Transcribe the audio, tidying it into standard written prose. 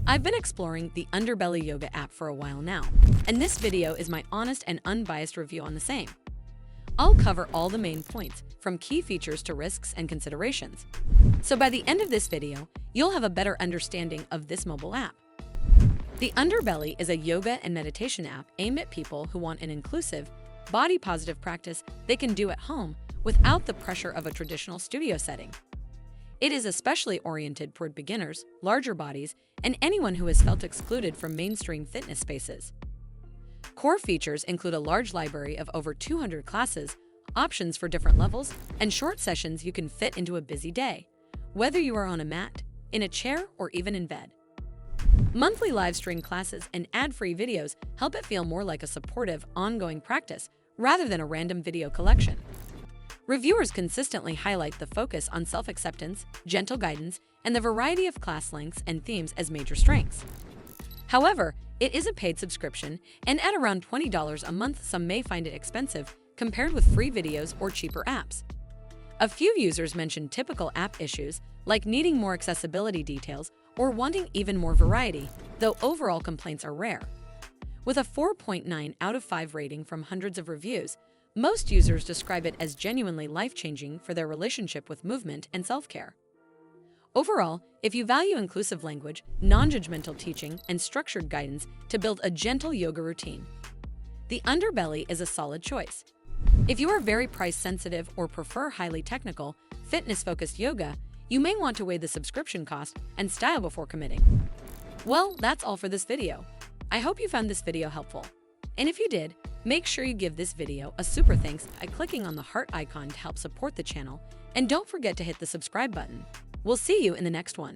I've been exploring the Underbelly yoga app for a while now, and this video is my honest and unbiased review on the same. I'll cover all the main points, from key features to risks and considerations. So by the end of this video, you'll have a better understanding of this mobile app. The Underbelly is a yoga and meditation app aimed at people who want an inclusive, body-positive practice they can do at home without the pressure of a traditional studio setting. It is especially oriented toward beginners, larger bodies, and anyone who has felt excluded from mainstream fitness spaces. Core features include a large library of over 200 classes, options for different levels, and short sessions you can fit into a busy day, whether you are on a mat, in a chair, or even in bed. Monthly live-stream classes and ad-free videos help it feel more like a supportive, ongoing practice rather than a random video collection. Reviewers consistently highlight the focus on self-acceptance, gentle guidance, and the variety of class lengths and themes as major strengths. However, it is a paid subscription, and at around $20 a month, some may find it expensive compared with free videos or cheaper apps. A few users mentioned typical app issues, like needing more accessibility details or wanting even more variety, though overall complaints are rare. With a 4.9 out of 5 rating from hundreds of reviews, most users describe it as genuinely life-changing for their relationship with movement and self-care. Overall, if you value inclusive language, non-judgmental teaching, and structured guidance to build a gentle yoga routine, the Underbelly is a solid choice. If you are very price-sensitive or prefer highly technical, fitness-focused yoga, you may want to weigh the subscription cost and style before committing. Well, that's all for this video. I hope you found this video helpful. And if you did, make sure you give this video a super thanks by clicking on the heart icon to help support the channel, and don't forget to hit the subscribe button. We'll see you in the next one.